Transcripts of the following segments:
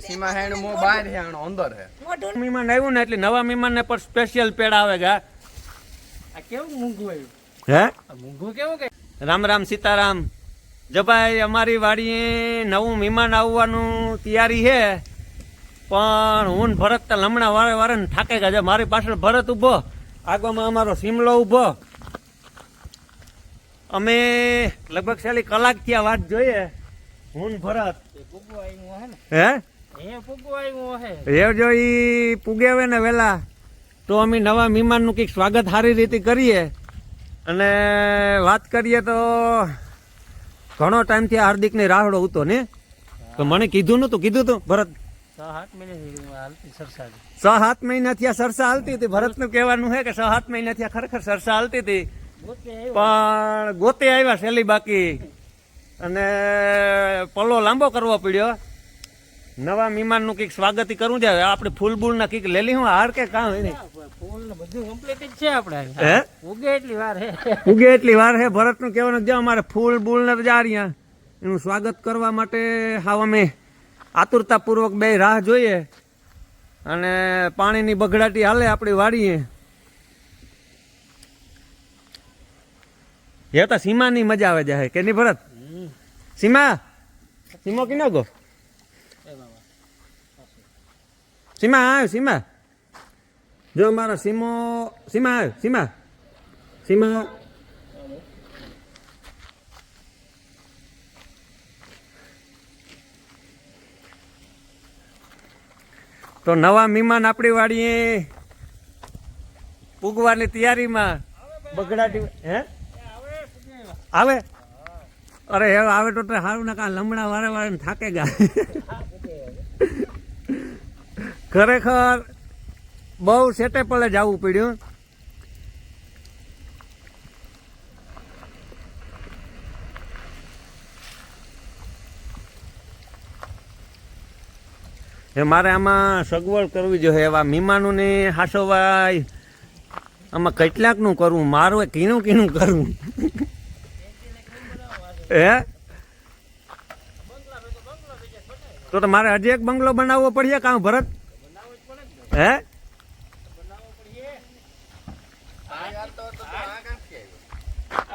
સીમા હેણ મો બહાર હે આનો અંદર હે મહેમાન આવ્યું ને એટલે નવા મહેમાન ને પર સ્પેશિયલ પેડા આવે ગા આ કેવું મૂંગું આવ્યું હે આ મૂંગું કેવું કે રામ રામ સીતારામ જો ભાઈ અમારી વાડીએ નવું મહેમાન આવવાનું તૈયારી છે પણ હું ને ભરત તો હમણાં વારે વારે ને થાકે ગયા મારી પાછળ ભરત ઊભો આગળમાં અમારો સિમલો ઊભો અમે લગભગ છેલ્લી કલાક થયા વાત જોઈએ હું ને ભરત પૂગું આવ્યું હે ને હે અહીંયા પૂગું આવ્યું હે એ જો ઈ પૂગે આવે ને વહેલા તો અમે નવા મહેમાનનું કંઈક સ્વાગત સારી રીતે કરીએ અને વાત કરીએ તો ઘણો ટાઈમથી હાર્દિકની રાહડો હતો ને તો મને કીધું નતું કીધું તું ભરત 6-7 મહિને હાલતી સરસાદી 6-7 મહિના થયા સરસા હાલતી હતી ભરતનું કહેવાનું છે કે 6-7 મહિના થયા ખરેખર સરસા હાલતી હતી પણ ગોતે આવ્યા છેલ્લી બાકી અને પલ્લો લાંબો કરવો પડ્યો નવા મહેમાનનું કંઈક સ્વાગત કરવું છે આપણે ફૂલ બૂલ ના કંઈક લેલી હું હાર કે કામ એને ફૂલ ને બધું કમ્પ્લીટ જ છે આપણે હે ઉગે એટલી વાર હે ઉગે એટલી વાર છે ભરતનું કહેવાનું જો અમારે ફૂલ બૂલ ને જા રહ્યા એનું સ્વાગત કરવા માટે હાવ અમે આતુરતાપૂર્વક બે રાહ જોઈએ અને પાણીની બગડાટી હાલે આપણી વાડીએ એ તો સીમાની મજા આવે જાય કે નહીં ભરત સીમા સીમો કિનો ગો સીમા આવ્યો સીમા જો અમારો સીમો સીમા આવ્યો સીમા સીમા તો નવા મહેમાન આપણી વાડીએ પૂગવાની તૈયારીમાં બગડાટી હે આવે અરે હવે આવે તો સારું ના કા લમણા વારે વારે થાકે ગયા ખરેખર બહુ સેટે પલે જવું પડ્યું મારે આમાં સગવડ કરવી જોઈએ એવા મહેમાનોને હાસોવાય આમાં કેટલાકનું કરવું મારું કીણું કીણું કરવું હે તો મારે હજી એક બંગલો બનાવવો પડશે કાં ભરત હે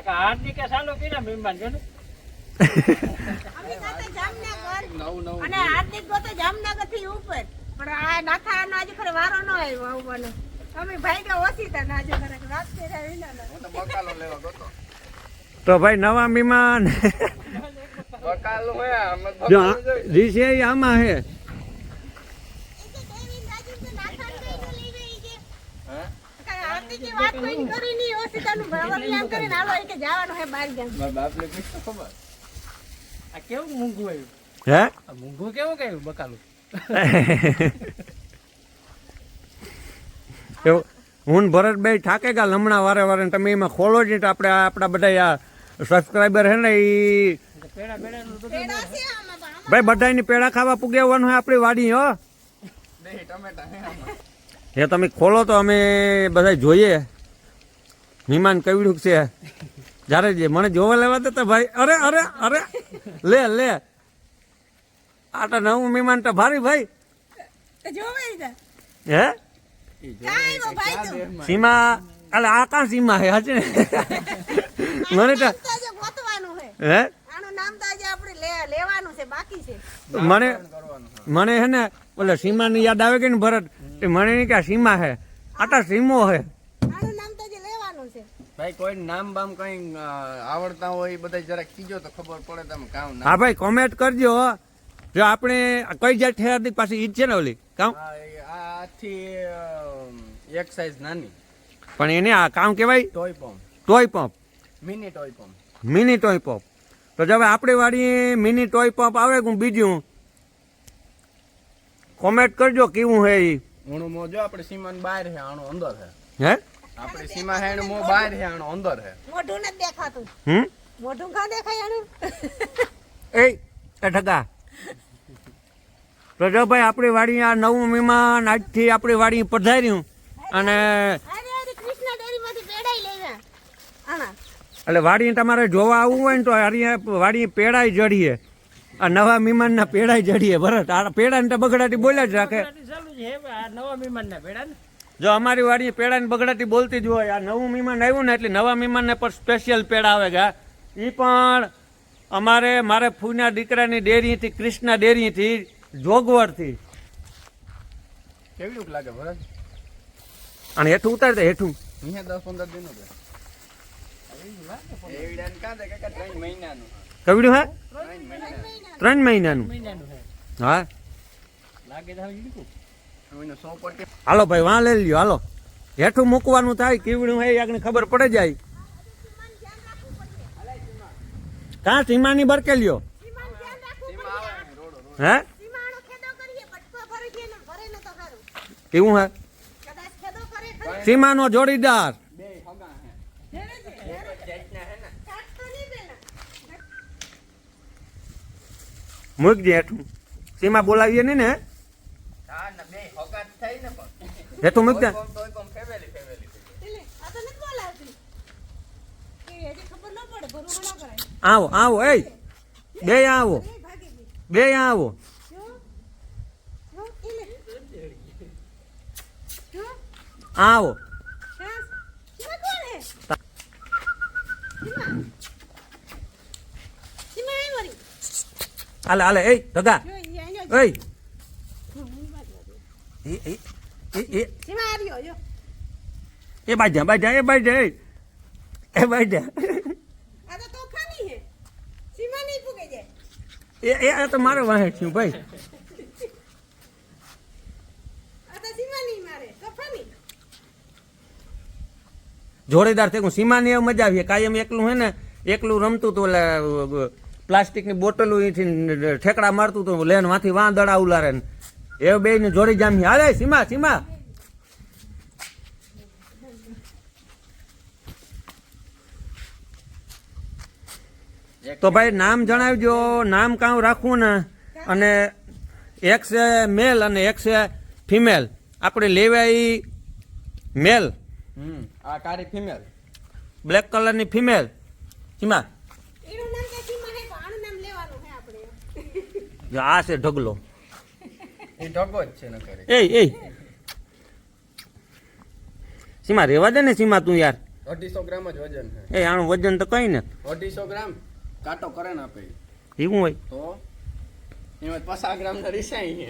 હાર્દિક ચાલુ કર્યા મહેમાન જો ને અને હાર્દિક ગોતો જામનગર થી ઉપર પણ આ નાથા નો આજે ખરે વારો ન આવ્યો આવવાનો અમે ભાઈ કે ઓછી તા ના આજે ખરે રાત કે વિના હું તો બકાલો લેવા ગયો તો ભાઈ નવા મહેમાન બકાલો હે અમે જો રીસે આમાં હે વાત કોઈ કરી ની ઓછી તાનું બરાબર એમ કરીને આલો કે જવાનું હે બહાર ગામ મારા બાપને પૂછો ખબર આ કેવું મૂંગું આવ્યું હે આ મૂંગું કેવું કયું બકાલું હું ભરત ભાઈ થાકે ગયા હમણાં વારે વારે તમે એમાં ખોલો જ આપણે આપણા બધા સબસ્ક્રાઈબર હે ને એ પેડા પેડાનું બધું પેડા છે આમાં પણ ભાઈ બધાની પેડા ખાવા પુગાવવાનું હોય આપણી વાડી હો બે ટમેટા હે આમાં એ તમે ખોલો તો અમે બધા જોઈએ મહેમાન કેવડું છે જ્યારે જે મને જોવા લેવા દેતા ભાઈ અરે અરે અરે લે લે આ તો નવું મહેમાન તો ભારી ભાઈ તો જોવે જા હે કાઈ વો ભાઈ તું સીમા અલે આ કાં સીમા હે હશે ને મને તો આજે ગોતવાનું હે હે આનું નામ તો આજે આપણે લેવાનું છે બાકી છે મને હે ને ઓલે સીમાની યાદ આવે કે ને ભરત એ મને નહીં કે આ સીમા હે આ તો સીમો હે આનું નામ તો આજે લેવાનું છે ભાઈ કોઈ નામ બામ કઈ આવડતા હોય બધા જરાક કીજો તો ખબર પડે તમે કામ ના હા ભાઈ કોમેન્ટ કરજો જો આપણે કઈ જાત ઠેરદી પાછી ઈજ છે ને ઓલી કામ આથી એક સાઈઝ નાની પણ એને આ કામ કહેવાય toy pump toy pump mini toy pump mini toy pump તો જો હવે આપણી વાડી મિની ટોય પંપ આવે કે બીજું કોમેન્ટ કરજો કેવું હે ઈ હું મો જો આપણે સીમાન બહાર હે આનો અંદર હે હે આપણે સીમા હેણ મો બહાર હે આનો અંદર હે મોઢું નથી દેખાતું હમ મોઢું કા દેખાય આનું એ ઠગા તો જો ભાઈ આપણી વાડી આ નવું મહેમાન આજથી આપણી વાડી પધાર્યું અને અરે અરે કૃષ્ણ ડેરીમાંથી પેડાઈ લેવા આના એટલે વાડી તમારે જોવા આવવું હોય ને તો વાડી પેડાય જડીએ આ નવા મહેમાનના પેડા જડીએ ભરત આ પેડાને તો બગડાટી બોલ્યા જ રાખે બગડાટી ચાલુ છે હવે આ નવા મહેમાનના ભેડા ને જો અમારી વાડી પેડાની બગડાટી બોલતી જ હોય આ નવું મહેમાન આવ્યું ને એટલે નવા મહેમાનને પર સ્પેશિયલ પેડા આવે ગા એ પણ મારે ફૂના દીકરાની ડેરીથી કૃષ્ણા ડેરીથી જોગવરથી કેવું લાગે ભરત અને હેઠું ઉતાર દે હેઠું અહીંયા 10-15 દિનનો છે એવડાન કાંદે કાકા 3 મહિનાનું કવડ્યું હા 3 મહિના 3 મહિનાનું મહિનાનું છે હા લાગે તો ઈડકું એનો 100 પટ્ટી હાલો ભાઈ વાં લઈ લ્યો હાલો હેઠું મૂકવાનું થાય કેવડું હોય આગળ ખબર પડે જાય કાં સીમાની બરકે લ્યો સીમાનું ધ્યાન રાખવું સીમા આવે ને રોડ હે સીમાનો ખેદો કરીએ બટકો ભરી દે ને ભરે ને તો સારું એવું હે કદાચ ખેદો કરે ખરી સીમાનો જોડીદાર બે હગા હે ઘેરે છે ઘેરે જાતના હે ને કાટ તો નહીં પેલા મૂકજે હેઠું સીમા બોલાવીએ નહીં ને હા ને બે હગા થઈ ને પણ હેઠું મૂક દે તોય કોમ ફેમિલી એટલે આ તો નથી બોલાવતી કે હજી ખબર ન પડે ભરવું ન કરાય આવો આવો એ બે આવો એ ભાગી ગઈ બે આવો જો જો એટલે જો આવો હા સીમા કોણ હે સીમા સીમા આવી વળી હાલે હાલે એ ધગા જો અહીંયા એ જો એ સીમા આવ્યો જો એ બાજા એ બાજા આ તો તોફાની હે સીમા નહીં પૂગે જાય એ તો મારે વાહે છું ભાઈ આ તો સીમા નહીં મારે તોફાની જોડીદાર થઈ સીમાની એવું મજા આવી કાયમ એકલું હે ને એકલું રમતું તો પ્લાસ્ટિકની બોટલો અહીંથી ઠેકડા મારતું તો લેન માંથી વાં દડા ઉલારે ને એ બે ને જોડી જામી હાલે સીમા સીમા તો ભાઈ નામ જણાવજો નામ કાં રાખવું ને અને એક છે મેલ અને એક છે ફિમેલ આપણે લેવાય મેલ આ કારી ફિમેલ બ્લેક કલરની ફિમેલ સીમા એનું નામ કે સીમા હે પણ આનું નામ લેવાનું હે આપણે જો આ છે ઢગલો એ ઢગો જ છે ન કરે એ સીમા રેવા દે ને સીમા તું યાર 250 ગ્રામ જ વજન છે એ આનું વજન તો કઈ ને 250 ગ્રામ કાટો કરે ને આપે એવું હોય તો એમાં 50 ગ્રામ ના રિસાઈ છે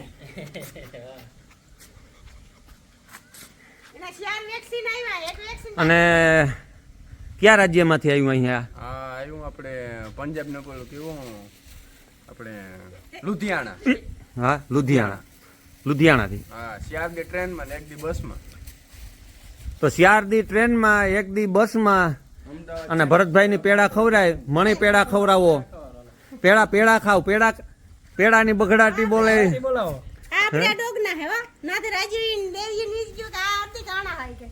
એના 4 વેક્સિન આવ્યા એક વેક્સિન અને કયા રાજ્યમાંથી આવ્યું અહીંયા આ આવ્યું આપણે પંજાબ ને પેલું કેવું આપણે લુધિયાણા હા લુધિયાણાથી હા 4 દી ટ્રેનમાં ને 1 દી બસમાં તો 4 દી ટ્રેનમાં 1 દી બસમાં અમદાવાદ અને ભરતભાઈની પેડા ખવડાય મણી પેડા ખવડાવો પેડા ખાવ પેડાની બગડાટી બોલે બોલાવો આ આપણે ડોગ ના હે હો ના તો રાજી દેવી નીચ જો કે આ અડધી કાણા હોય કે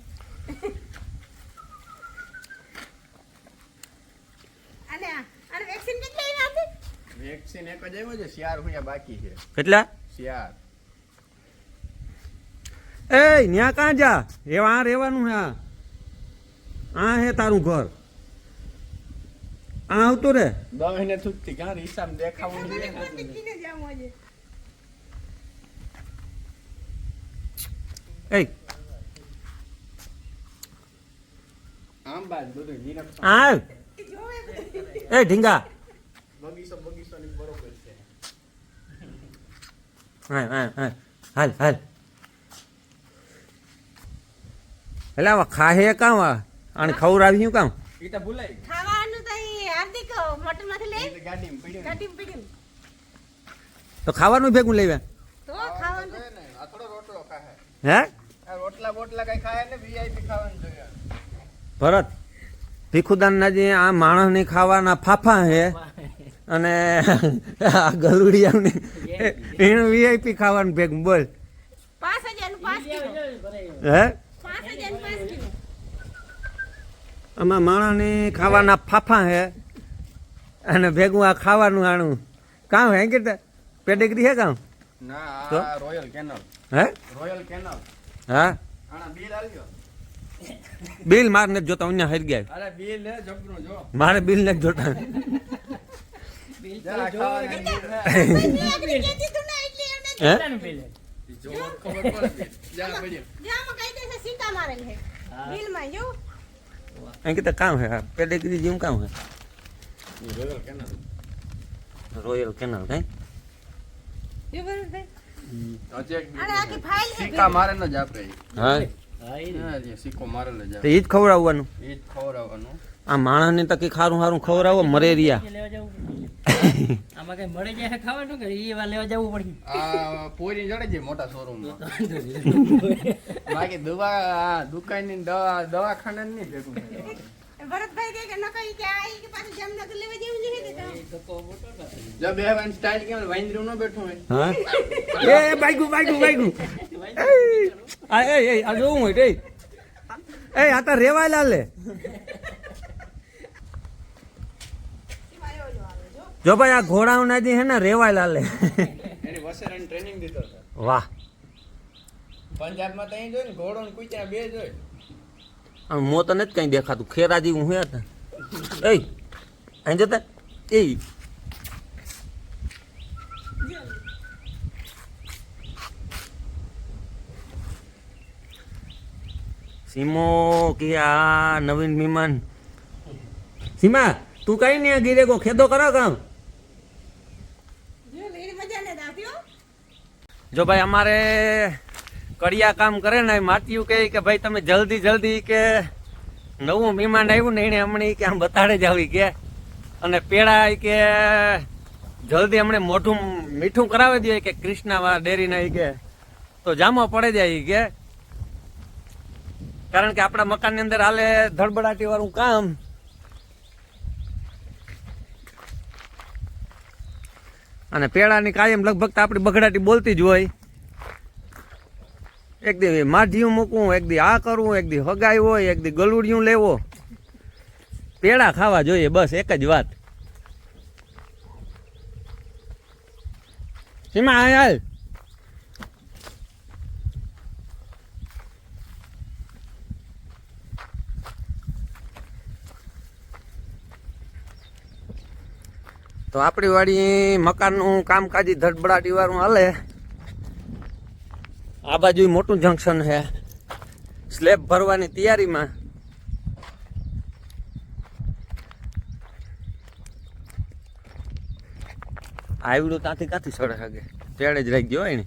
અને અને વેક્સિન કેટલી આવી હતી વેક્સિન એક જ આવ્યો છે 4 રૂપિયા બાકી છે કેટલા 4 એ ન્યા કાં જા એવા આ રહેવાનું હે આ હે તારું ઘર આ આવતું રે દવાઈને છૂટતી કાં હિસાબ દેખાવું જોઈએ ને. કિને જાવું આજે એ આમ બાજ બધું નીરખ આ જોવે બધું એ ઢીંગા બગીચો ની બરોબર છે હાલ એટલે આવા ખાહે કામ અને ખવડાવ્યું કામ ઈ તો ભૂલાઈ ખાવાનું તો ઈ હાર્દિક મોટર માંથી લઈ ગઈ ગાડીમાં પડ્યું ને. ગાડી પડી તો ખાવાનું ભેગું લેવા તો ખાવાનું જોઈએ ને આ થોડો રોટલો ખાય હે આ રોટલા બોટલા કઈ ખાય ને વીઆઈપી ખાવાનું જોઈએ ભરત ભીખુદાનના જે આ માણસને ખાવાના ફાફા હે અને આ ગલુડિયાને એનું વીઆઈપી ખાવાનું ભેગું બોલ 5000 નું 5 કિલો હે 5000 નું 5 કિલો આમાં માણસને ખાવાના ફાફા હે અને ભેગું આ ખાવાનું આણું કામ હે કે પેડિગ્રી હે કામ ના તો? આ રોયલ કેનલ હે હા આના બિલ આલ્યો બિલ માર નથી જોતા અહીંયા હરી ગયા અરે બિલ હે જબરું જો મારે બિલ નથી જોતા જરા ખાવાના નીકળી જતી તું ને એટલે એમને હે કેટલાનું પેલે? જો ખબર પડે જા પડ્યો જામાં કઈ દેશે સીતા મારેલ છે બિલમાં જો અહીં કે કામ હે પેડિગ્રી જેવું કામ હે રોયલ કેનાલ રોયલ કેનાલ કઈ જો બરોબર છે આજે એક અને આખી ફાઇલ છે સિક્કા મારેલો જ આપણે હા હા, એ હા જે સિક્કો મારેલો જ તો ઈ જ ખવડાવવાનું એ જ ખવડાવવાનું આ માણસને તો કઈ ખારું ખારું ખવડાવો મરેરિયા લેવા જવું પડે. આમાં કઈ મળે જાય ખાવાનું કે એ વાર લેવા જવું પડે? આ પોરી જડે છે મોટા શોરૂમમાં બાકી દુકાનની દવાખાને નહીં ભેગું થાય. ભરતભાઈ કહે કે ન કહી કે આ ઈ કે પાછું જામનગર લેવા જેવું નહીં કે તો જો બે વાન સ્ટાઈલ કેમ વાંદરું ન બેઠું હોય હા એ બાઈગુ આ જોવું હોય એ આ તો રેવાય લાલે જો ભાઈ આ ઘોડાઓના જે હે ને રેવાય લાલે એની વસેરાની ટ્રેનિંગ દીધો હતો વાહ પંજાબમાં તો અહીં જોઈ ને ઘોડો ને કુચા બે જોઈ મો તો નથી કઈ દેખાતું ખેરા જેવું હું હતા એ અહીં જતા એ સીમો કે આ નવીન મહેમાન સીમા તું કઈ નહીં ગીરે કો ખેદો કરો કામ જો લેડી મજા ને દાખ્યો જો ભાઈ અમારે કડિયા કામ કરે ને માટીયું કહે કે ભાઈ તમે જલ્દી કે નવું મહેમાન આવ્યું ને એને હમણાં કે આમ બતાડે જ આવી કે અને પેડા કે જલ્દી હમણે મોઢું મીઠું કરાવી દે કે કૃષ્ણા ડેરીના કે તો જામો પડે જાય કે કારણ કે આપણા મકાનની અંદર હાલે ધડબડાટી વાળું કામ અને પેડાની કાયમ લગભગ તો આપણી બગડાટી બોલતી જ હોય એક દી માઢિયું મૂકવું એક દી આ કરવું એક દી હગાઈ હોય એક દી ગલુડિયું લેવો પેડા ખાવા જોઈએ બસ એક જ વાત સીમા હાલ તો આપણી વાડી મકાનનું કામકાજી ધડબડાટી વાળું હાલે આ બાજુ મોટું જંકશન છે સ્લેબ ભરવાની તૈયારીમાં આવડું ત્યાંથી ક્યાંથી સડે શકે તેડે જ રહી ગયો હોય ને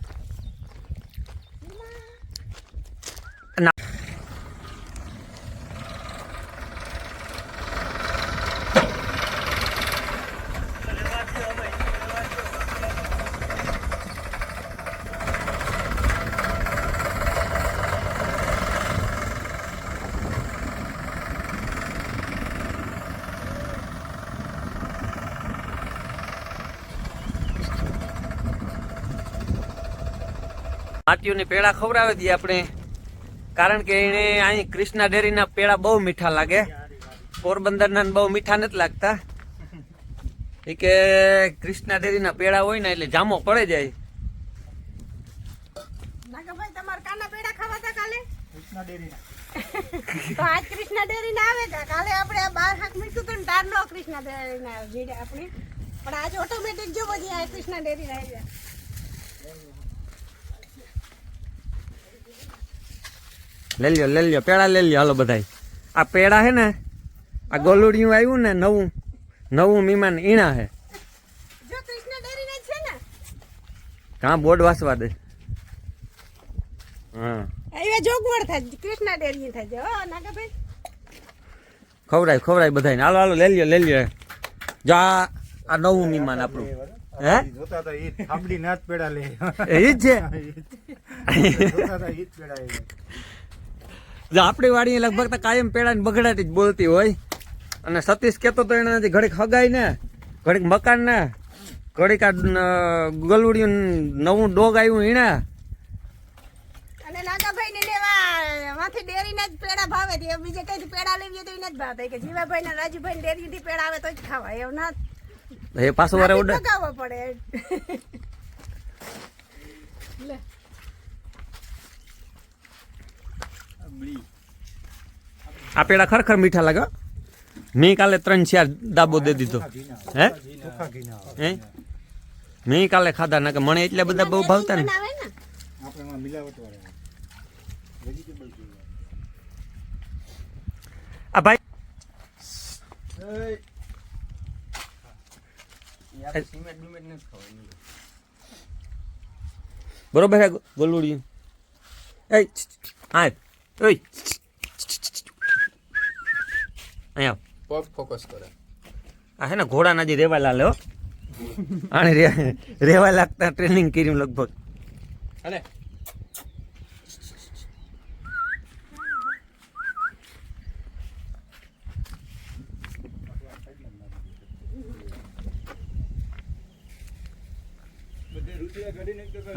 માટીઓની પેડા ખવડાવી દઈએ આપણે કારણ કે એને અહીં કૃષ્ણા ડેરીના પેડા બહુ મીઠા લાગે પોરબંદરના બહુ મીઠા નથી લાગતા એ કે કૃષ્ણા ડેરીના પેડા હોય ને એટલે જામો પડે જાય નાગાભાઈ તમાર કાના પેડા ખાવા હતા કાલે કૃષ્ણા ડેરીના તો આજ કૃષ્ણા ડેરીના આવે કા કાલે આપણે આ 12 હાક મીઠું તો તાર નો કૃષ્ણા ડેરીના જીડે આપણે પણ આજ ઓટોમેટિક જો બધી આ કૃષ્ણા ડેરીના આવી લઈ લ્યો પેડા લઈ લ્યો હાલો બધાય આ પેડા હે ને આ ગોલુડિયું આવ્યું ને નવું મહેમાન ઈણા હે જો કૃષ્ણા ડેરીના છે ને કાં બોર્ડ વાસવા દે હા એવા જોગવડ થાય કૃષ્ણા ડેરી થાય હો નાગાભાઈ ખવડાય બધાને હાલો લઈ લ્યો જા આ નવું મહેમાન આપણું હે જોતા તો ઈ થાંભલી નાચ પેડા લે એ જ છે જોતા તો ઈ જ પેડા લે જો આપણી વાડી લગભગ તો કાયમ પેડા ની બગડાટી જ બોલતી હોય અને સતીશ કેતો તો એને ઘડીક હગાઈ ને ઘડીક મકાન ને ઘડીક આ ગલુડિયું નવું ડોગ આવ્યું ઈણા અને નાગાભાઈ ને લેવા માંથી ડેરીના જ પેડા ભાવે છે બીજે કઈ પેડા લેવી તો એને જ ભાવે કે જીવાભાઈ ને રાજુભાઈ ડેરી થી પેડા આવે તો જ ખાવાય એવું ના એ પાછો વારે ઓર્ડર લગાવવો પડે લે આ પેડા ખરેખર મીઠા લાગે મેં કાલે 3-4 દાબો દે દીધો હે ચોખ્ખા ઘીના આવે. હે મેં કાલે ખાધા ના કે મને એટલા બધા બહુ ભાવતા ને બનાવે ને આપણે એમાં મિલાવટ વાળા વેજીટેબલ જોઈએ. આ ભાઈ સિમેન્ટ બિમેન્ટ નથી ખાવાનું. બરોબર હે ગોલુડી એ હા ઓય અહીંયા પગ ફોકસ કરે. આ હે ને ઘોડાના જે રેવા લાલે હો આને રેવા લાગતા ટ્રેનિંગ કર્યું લગભગ અરે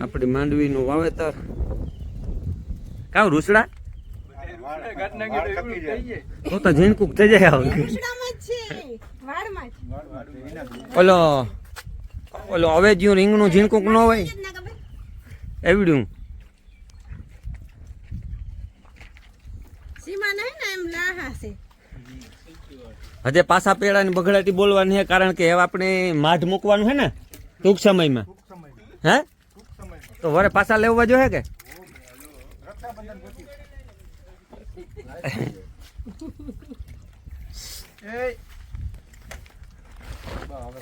આપણી માંડવીનું વાવેતર કાવ રૂસડા વાળ કપી જાય. તો ઝીણકુક થઈ જાય હવે. ઉસડામાં જ છે વાળમાં જ ઓલો ઓલો હવે જ્યું રીંગણું ઝીણકુક ન હોય ના ખબર એવડ્યું સીમા નહીં ને એમ લાહા છે હજે પાછા પેડાની બગડાટી બોલવાની છે કારણ કે હવે આપણે માઢ મૂકવાનું છે ને ટૂંક સમયમાં ટૂંક સમયમાં. હે ટૂંક સમયમાં. તો વરે પાછા લેવા જો હે કે રક્ષાબંધન પછી. એ બા હવે